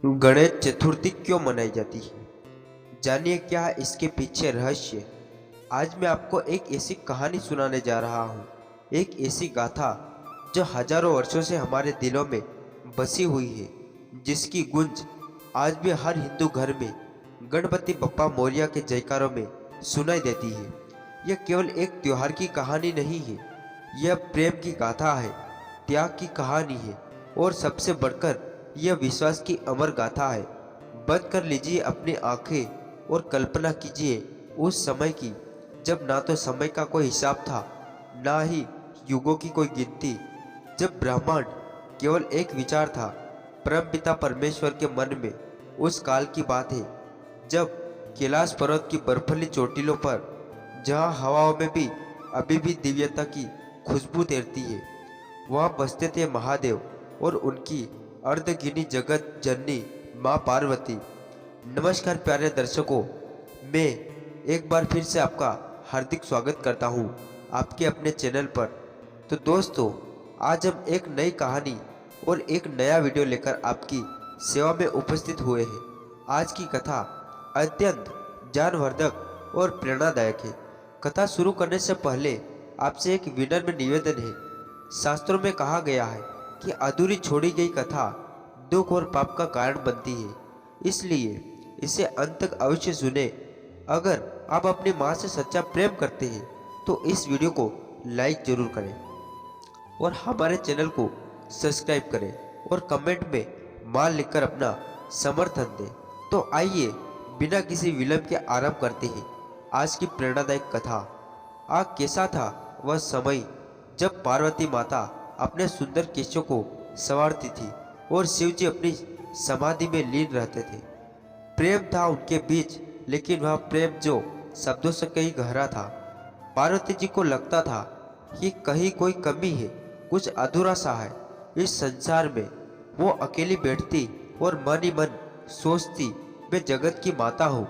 गणेश चतुर्थी क्यों मनाई जाती है? जानिए क्या है इसके पीछे रहस्य। आज मैं आपको एक ऐसी कहानी सुनाने जा रहा हूँ, एक ऐसी गाथा जो हजारों वर्षों से हमारे दिलों में बसी हुई है, जिसकी गूंज आज भी हर हिंदू घर में गणपति बप्पा मौर्य के जयकारों में सुनाई देती है। यह केवल एक त्योहार की कहानी नहीं है, यह प्रेम की गाथा है, त्याग की कहानी है और सबसे बढ़कर यह विश्वास की अमर गाथा है। बंद कर लीजिए अपनी आंखें और कल्पना कीजिए उस समय की जब ना तो समय का कोई हिसाब था, ना ही युगों की कोई गिनती, जब ब्रह्मांड केवल एक विचार था। परमपिता परमेश्वर के मन में उस काल की बात है जब कैलाश पर्वत की बर्फीली चोटिलों पर, जहां हवाओं में भी अभी भी दिव्यता की खुशबू तैरती है, वहां बसते थे महादेव और उनकी अर्धगिनी जगत जननी माँ पार्वती। नमस्कार प्यारे दर्शकों, मैं एक बार फिर से आपका हार्दिक स्वागत करता हूँ आपके अपने चैनल पर। तो दोस्तों, आज हम एक नई कहानी और एक नया वीडियो लेकर आपकी सेवा में उपस्थित हुए हैं। आज की कथा अत्यंत ज्ञानवर्धक और प्रेरणादायक है। कथा शुरू करने से पहले आपसे एक विनम्र निवेदन है। शास्त्रों में कहा गया है कि अधूरी छोड़ी गई कथा दुख और पाप का कारण बनती है, इसलिए इसे अंत तक अवश्य सुने। अगर आप अपनी माँ से सच्चा प्रेम करते हैं तो इस वीडियो को लाइक जरूर करें और हमारे चैनल को सब्सक्राइब करें और कमेंट में माँ लिखकर अपना समर्थन दें। तो आइए बिना किसी विलंब के आरंभ करते हैं आज की प्रेरणादायक कथा। आग कैसा था वह समय जब पार्वती माता अपने सुंदर केशों को संवारती थी और शिवजी अपनी समाधि में लीन रहते थे। प्रेम था उनके बीच, लेकिन वह प्रेम जो शब्दों से कहीं गहरा था। पार्वती जी को लगता था कि कहीं कोई कमी है, कुछ अधूरा सा है इस संसार में। वो अकेली बैठती और मन ही मन सोचती, मैं जगत की माता हूँ,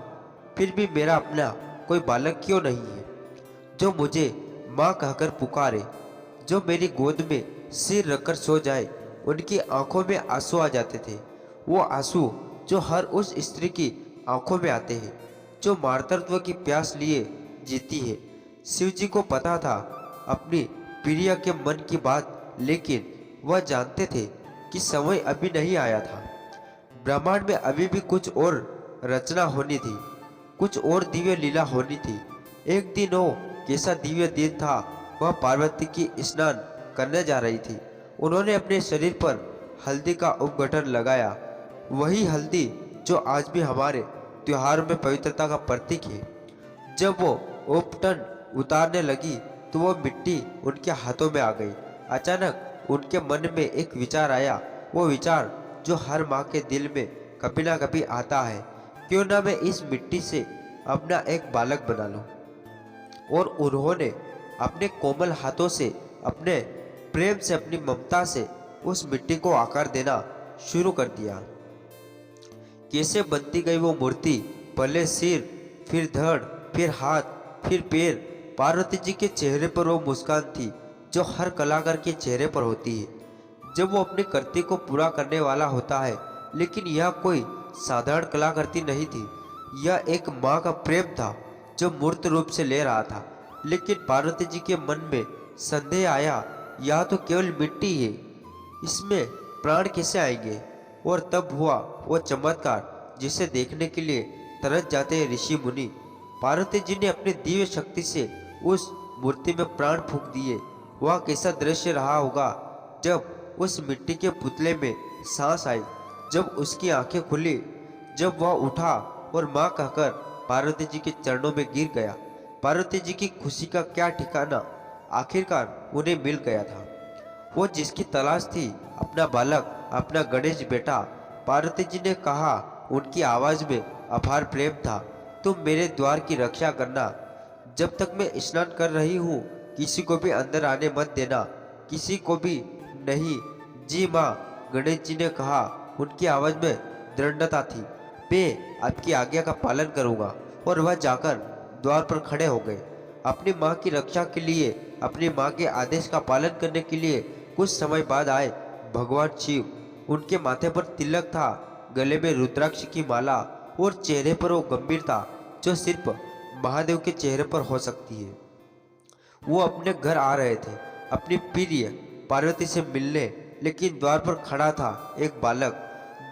फिर भी मेरा अपना कोई बालक क्यों नहीं है जो मुझे माँ कहकर पुकारे, जो मेरी गोद में सिर रखकर सो जाए। उनकी आंखों में आंसू आ जाते थे, वो आंसू जो हर उस स्त्री की आंखों में आते हैं जो मातृत्व की प्यास लिए जीती है। शिव जी को पता था अपनी प्रिया के मन की बात, लेकिन वह जानते थे कि समय अभी नहीं आया था। ब्रह्मांड में अभी भी कुछ और रचना होनी थी, कुछ और दिव्य लीला होनी थी। एक दिन वो कैसा दिव्य दिन था, वह पार्वती की स्नान करने जा रही थी। उन्होंने अपने शरीर पर हल्दी का उपगठन लगाया, वही हल्दी जो आज भी हमारे त्योहारों में पवित्रता का प्रतीक है। जब वो उपटन उतारने लगी तो वो मिट्टी उनके हाथों में आ गई। अचानक उनके मन में एक विचार आया, वो विचार जो हर माँ के दिल में कभी ना कभी आता है, क्यों ना मैं इस मिट्टी से अपना एक बालक बना लूं। और उन्होंने अपने कोमल हाथों से, अपने प्रेम से, अपनी ममता से उस मिट्टी को आकार देना शुरू कर दिया। कैसे बनती गई वो मूर्ति, पहले सिर, फिर धड़, फिर हाथ, फिर पैर। पार्वती जी के चेहरे पर वो मुस्कान थी जो हर कलाकार के चेहरे पर होती है जब वो अपनी कृति को पूरा करने वाला होता है। लेकिन यह कोई साधारण कलाकृति नहीं थी, यह एक माँ का प्रेम था जो मूर्त रूप से ले रहा था। लेकिन पार्वती जी के मन में संदेह आया, यह तो केवल मिट्टी है, इसमें प्राण कैसे आएंगे। और तब हुआ वो चमत्कार जिसे देखने के लिए तरस जाते हैं ऋषि मुनि। पार्वती जी ने अपनी दिव्य शक्ति से उस मूर्ति में प्राण फूंक दिए। वह कैसा दृश्य रहा होगा जब उस मिट्टी के पुतले में सांस आई, जब उसकी आंखें खुली, जब वह उठा और माँ कहकर पार्वती जी के चरणों में गिर गया। पार्वती जी की खुशी का क्या ठिकाना, आखिरकार उन्हें मिल गया था वो जिसकी तलाश थी, अपना बालक, अपना गणेश बेटा। पार्वती जी ने कहा, उनकी आवाज में अपार प्रेम था, तुम मेरे द्वार की रक्षा करना, जब तक मैं स्नान कर रही हूँ किसी को भी अंदर आने मत देना, किसी को भी नहीं। जी माँ, गणेश जी ने कहा, उनकी आवाज में दृढ़ता थी, मैं आपकी आज्ञा का पालन करूंगा। और वह जाकर द्वार पर खड़े हो गए। अपनी माँ की रक्षा के लिए, अपनी माँ के आदेश का पालन करने के लिए कुछ समय बाद आए भगवान शिव। उनके माथे पर तिलक था गले में रुद्राक्ष की माला और चेहरे पर वो गंभीरता जो सिर्फ महादेव के चेहरे पर हो सकती है। वो अपने घर आ रहे थे अपनी प्रिय पार्वती से मिलने, लेकिन द्वार पर खड़ा था एक बालक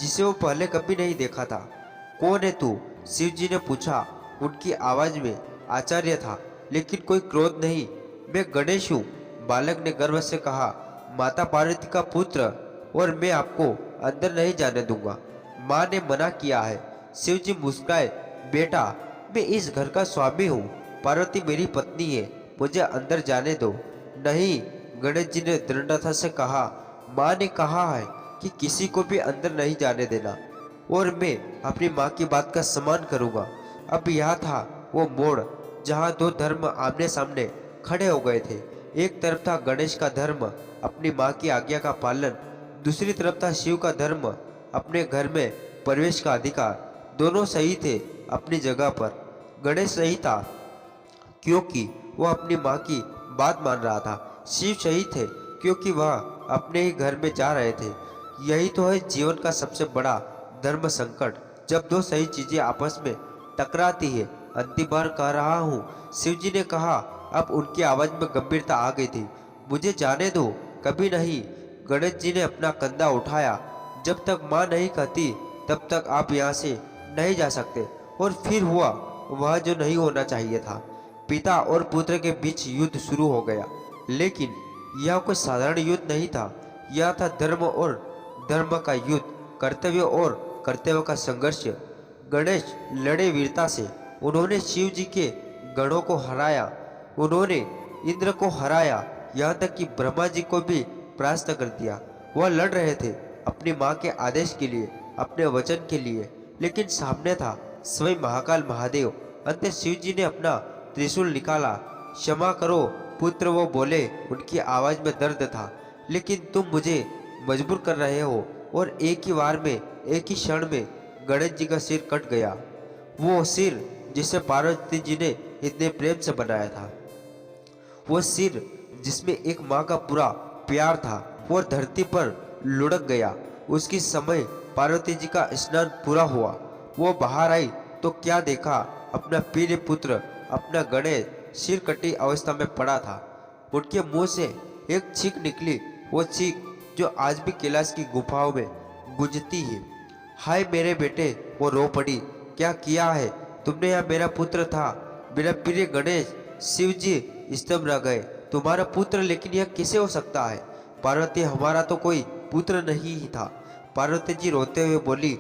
जिसे वो पहले कभी नहीं देखा था। कौन है तू? शिव जी ने पूछा। उनकी आवाज में आश्चर्य था लेकिन कोई क्रोध नहीं। मैं गणेश हूँ, बालक ने गर्व से कहा, माता पार्वती का पुत्र, और मैं आपको अंदर नहीं जाने दूंगा। माँ ने मना किया है। शिव जी मुस्कुराए, बेटा मैं इस घर का स्वामी हूँ, पार्वती मेरी पत्नी है, मुझे अंदर जाने दो। नहीं, गणेश जी ने दृढ़ता से कहा, माँ ने कहा है कि किसी को भी अंदर नहीं जाने देना और मैं अपनी माँ की बात का सम्मान करूंगा। अब यह था वो मोड़ जहाँ दो धर्म आमने सामने खड़े हो गए थे। एक तरफ था गणेश का धर्म, अपनी माँ की आज्ञा का पालन, दूसरी तरफ था शिव का धर्म, अपने घर में प्रवेश का अधिकार। दोनों सही थे अपनी जगह पर। गणेश सही था क्योंकि वह अपनी माँ की बात मान रहा था। शिव सही थे क्योंकि वह अपने ही घर में जा रहे थे। यही तो है जीवन का सबसे बड़ा धर्म संकट, जब दो सही चीजें आपस में टकराती है। अंतिम बार कह रहा हूँ, शिव जी ने कहा। अब उनकी आवाज में गंभीरता आ गई थी। मुझे जाने दो। कभी नहीं। गणेश जी ने अपना कंधा उठाया। जब तक माँ नहीं कहती तब तक आप यहाँ से नहीं जा सकते। और फिर हुआ वह जो नहीं होना चाहिए था। पिता और पुत्र के बीच युद्ध शुरू हो गया, लेकिन यह कोई साधारण युद्ध नहीं था। यह था धर्म और धर्म का युद्ध, कर्तव्य और कर्तव्य का संघर्ष। गणेश लड़े वीरता से। उन्होंने शिव जी के गणों को हराया, उन्होंने इंद्र को हराया, यहाँ तक कि ब्रह्मा जी को भी परास्त कर दिया। वह लड़ रहे थे अपनी माँ के आदेश के लिए, अपने वचन के लिए, लेकिन सामने था स्वयं महाकाल महादेव। अंत शिव जी ने अपना त्रिशूल निकाला। क्षमा करो पुत्र, वो बोले। उनकी आवाज में दर्द था। लेकिन तुम मुझे मजबूर कर रहे हो। और एक ही बार में, एक ही क्षण में गणेश जी का सिर कट गया। वो सिर जिसे पार्वती जी ने इतने प्रेम से बनाया था, वो सिर जिसमें एक माँ का पूरा प्यार था, वो धरती पर लुढ़क गया। उसकी समय पार्वती जी का स्नान पूरा हुआ। वो बाहर आई तो क्या देखा? अपना प्रिय पुत्र, अपना गणेश सिर कटी अवस्था में पड़ा था। उनके मुंह से एक चीख निकली, वो चीख जो आज भी कैलाश की गुफाओं में गूंजती है। हाय मेरे बेटे, वो रो पड़ी। क्या किया है तुमने? यह मेरा पुत्र था, मेरा प्रिय गणेश। शिव जी स्तंभ रह गए। तुम्हारा पुत्र? लेकिन यह कैसे हो सकता है पार्वती? हमारा तो कोई पुत्र नहीं ही था। पार्वती जी रोते हुए बोली,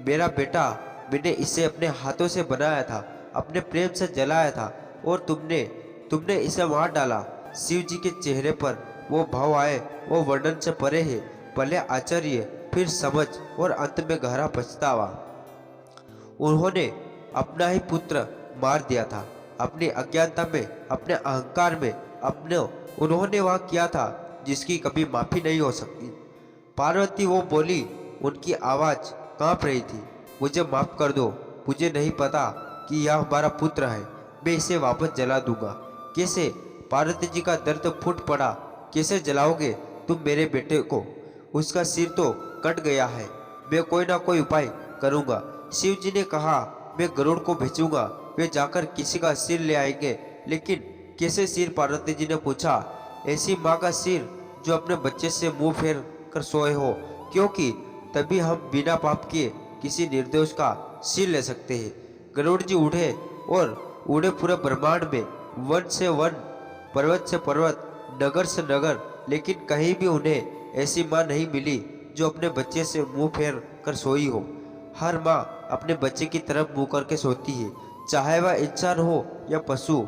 मेरा बेटा, मैंने इसे अपने हाथों से बनाया था, अपने प्रेम से जलाया था, और तुमने इसे मार डाला। शिव जी के चेहरे पर वो भाव आए, वो वर्णन से परे है। पहले आश्चर्य, फिर समझ और अंत में गहरा पछतावा। उन्होंने अपना ही पुत्र मार दिया था, अपनी अज्ञानता में, अपने अहंकार में। उन्होंने वह किया था जिसकी कभी माफी नहीं हो सकती। पार्वती, वो बोली। उनकी आवाज कांप रही थी, मुझे माफ कर दो। मुझे नहीं पता कि यह हमारा पुत्र है। मैं इसे वापस जला दूंगा। कैसे? पार्वती जी का दर्द फूट पड़ा। कैसे जलाओगे तुम मेरे बेटे को? उसका सिर तो कट गया है। मैं कोई ना कोई उपाय करूंगा। शिव जी ने कहा, मैं गरुड़ को भेजूंगा, वे जाकर किसी का सिर ले आएंगे। लेकिन कैसे सिर? पार्वती जी ने पूछा। ऐसी माँ का सिर जो अपने बच्चे से मुंह फेर कर सोए हो, क्योंकि तभी हम बिना पाप किए किसी निर्दोष का सिर ले सकते हैं। गरुड़ जी उठे और उड़े पूरे ब्रह्मांड में, वन से वन, पर्वत से पर्वत, नगर से नगर, लेकिन कहीं भी उन्हें ऐसी माँ नहीं मिली जो अपने बच्चे से मुंह फेर कर सोई हो। हर माँ अपने बच्चे की तरफ मुंह करके सोती है, चाहे वह इंसान हो या पशु।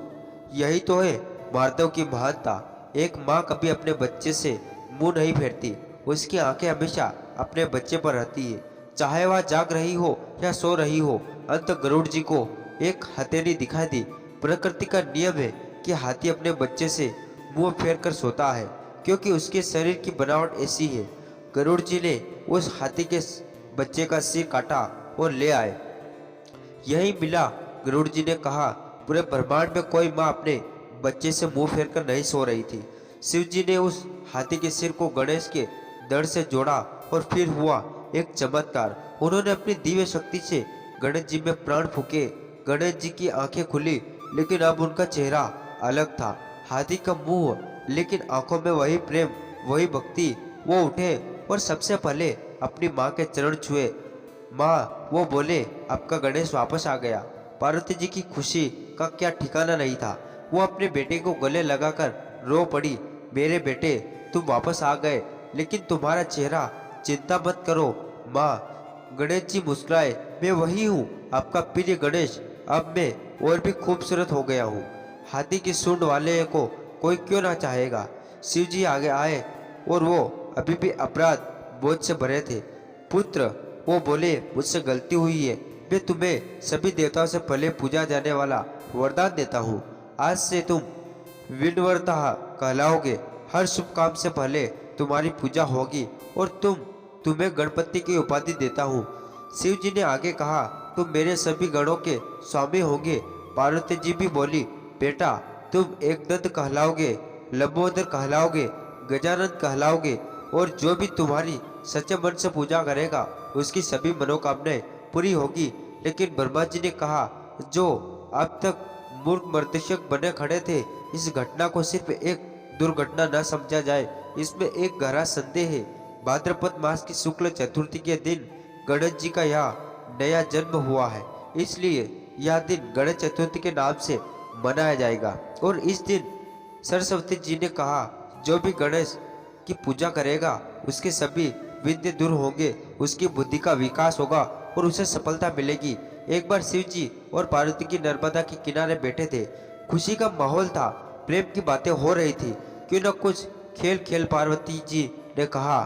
यही तो है माधव की महानता। एक माँ कभी अपने बच्चे से मुंह नहीं फेरती। उसकी आंखें हमेशा अपने बच्चे पर रहती है, चाहे वह जाग रही हो या सो रही हो। अंत गरुड़ जी को एक हथेली दिखाई दी। प्रकृति का नियम है कि हाथी अपने बच्चे से मुंह फेर कर सोता है, क्योंकि उसके शरीर की बनावट ऐसी है। गरुड़ जी ने उस हाथी के बच्चे का सिर काटा और ले आए। यही मिला, गरुड़ जी ने कहा। पूरे ब्रह्मांड में कोई माँ अपने बच्चे से मुंह फेर कर नहीं सो रही थी। शिव जी ने उस हाथी के सिर को गणेश के धड़ से जोड़ा और फिर हुआ एक चमत्कार। उन्होंने अपनी दिव्य शक्ति से गणेश जी में प्राण फूके। गणेश जी की आंखें खुली, लेकिन अब उनका चेहरा अलग था। हाथी का मुंह, लेकिन आंखों में वही प्रेम, वही भक्ति। वो उठे और सबसे पहले अपनी माँ के चरण छुए। माँ, वो बोले, आपका गणेश वापस आ गया। पार्वती जी की खुशी का क्या ठिकाना नहीं था। वो अपने बेटे को गले लगाकर रो पड़ी। मेरे बेटे, तुम वापस आ गए, लेकिन तुम्हारा चेहरा, चिंता मत करो माँ। गणेश जी मुस्कुराए, मैं वही हूँ, आपका प्रिय गणेश। अब मैं और भी खूबसूरत हो गया हूँ। हाथी की सूंड वाले को कोई क्यों ना चाहेगा। शिव जी आगे आए और वो अभी भी अपराध बोझ से भरे थे। पुत्र, वो बोले, मुझसे गलती हुई है। मैं तुम्हें सभी देवताओं से पहले पूजा जाने वाला वरदान देता हूँ। आज से तुम विनम्रता कहलाओगे। हर शुभ काम से पहले तुम्हारी पूजा होगी और तुम्हें गणपति की उपाधि देता हूँ। शिव जी ने आगे कहा, तुम मेरे सभी गणों के स्वामी होंगे। पार्वती जी भी बोली, बेटा, तुम एकदंत कहलाओगे, लंबोदर कहलाओगे, गजानन कहलाओगे, और जो भी तुम्हारी सच्चे मन से पूजा करेगा उसकी सभी मनोकामनाएं पूरी होगी। लेकिन ब्रह्मा जी ने कहा, जो अब तक मूर्ख मर्दशक बने खड़े थे, इस घटना को सिर्फ एक दुर्घटना न समझा जाए। इसमें एक गहरा संदेह है। भाद्रपद मास की शुक्ल चतुर्थी के दिन गणेश जी का यहाँ नया जन्म हुआ है, इसलिए यह दिन गणेश चतुर्थी के नाम से मनाया जाएगा। और इस दिन सरस्वती जी ने कहा, जो भी गणेश की पूजा करेगा उसके सभी विघ्न दूर होंगे, उसकी बुद्धि का विकास होगा और उसे सफलता मिलेगी। एक बार शिव जी और पार्वती की नर्मदा के किनारे बैठे थे। खुशी का माहौल था, प्रेम की बातें हो रही थी। क्यों न कुछ खेल खेल। पार्वती जी ने कहा,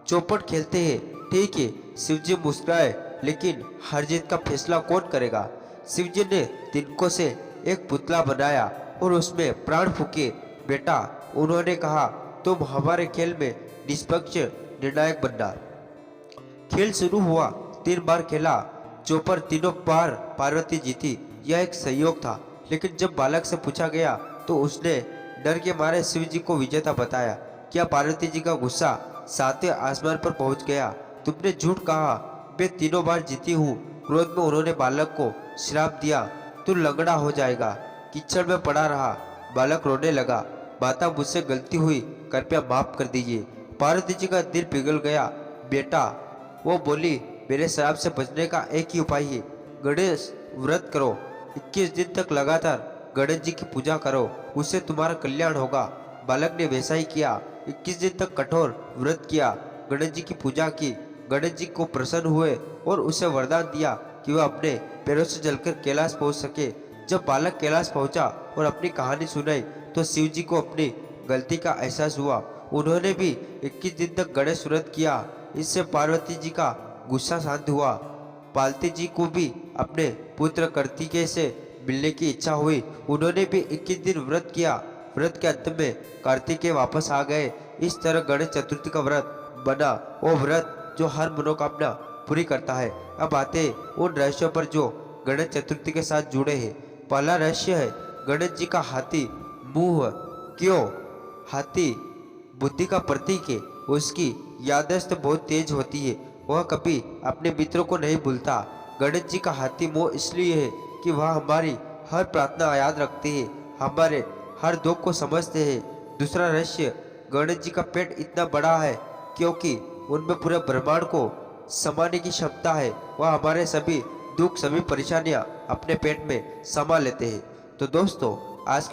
चौपट खेलते हैं। ठीक है। शिव जी मुस्कुराए, लेकिन हर जीत का फैसला कौन करेगा। शिव जी ने तिनकों से एक पुतला बनाया और उसमें प्राण फूके। बेटा, उन्होंने कहा, तुम हमारे खेल में निष्पक्ष निर्णायक बनना। खेल शुरू हुआ। 3 बार खेला। चौपर तीनों बार पार्वती जीती। यह एक संयोग था, लेकिन जब बालक से पूछा गया तो उसने डर के मारे शिव जी को विजेता बताया। क्या पार्वती जी का गुस्सा 7वें आसमान पर पहुंच गया। तुमने झूठ कहा, मैं तीनों बार जीती हूँ। क्रोध में उन्होंने बालक को श्राप दिया, तू लंगड़ा हो जाएगा। कीचड़ में पड़ा रहा। बालक रोने लगा, माता, मुझसे गलती हुई, कृपया माफ कर दीजिए। पार्वती जी का दिल पिघल गया। बेटा, वो बोली, मेरे श्राप से बचने का एक ही उपाय है, गणेश व्रत करो। 21 दिन तक लगातार गणेश जी की पूजा करो, उससे तुम्हारा कल्याण होगा। बालक ने वैसा ही किया। 21 दिन तक कठोर व्रत किया, गणेश जी की पूजा की। गणेश जी को प्रसन्न हुए और उसे वरदान दिया कि वह अपने पैरों से चलकर कैलाश पहुंच सके। जब बालक कैलाश पहुंचा और अपनी कहानी सुनाई तो शिव जी को अपनी गलती का एहसास हुआ। उन्होंने भी 21 दिन तक गणेश व्रत किया। इससे पार्वती जी का गुस्सा शांत हुआ। पार्वती जी को भी अपने पुत्र कार्तिकेय से मिलने की इच्छा हुई। उन्होंने भी 21 दिन व्रत किया। व्रत के अंत में कार्तिकेय वापस आ गए। इस तरह गणेश चतुर्थी का व्रत बना वो व्रत जो हर मनोकामना पूरी करता है। अब आते हैं उन रहस्यों पर जो गणेश चतुर्थी के साथ जुड़े हैं। पहला रहस्य है गणेश जी का हाथी मुंह। क्यों? हाथी बुद्धि का प्रतीक है। उसकी याददाश्त बहुत तेज होती है। वह कभी अपने मित्रों को नहीं भूलता। गणेश जी का हाथी मुंह इसलिए है कि वह हमारी हर प्रार्थना याद रखते हैं, हमारे हर दुख को समझते हैं। दूसरा रहस्य, गणेश जी का पेट इतना बड़ा है क्योंकि उनमें पूरे ब्रह्मांड को समाने की क्षमता है। वह हमारे सभी दुख, सभी परेशानियां अपने पेट में समा लेते हैं। तो दोस्तों, आज के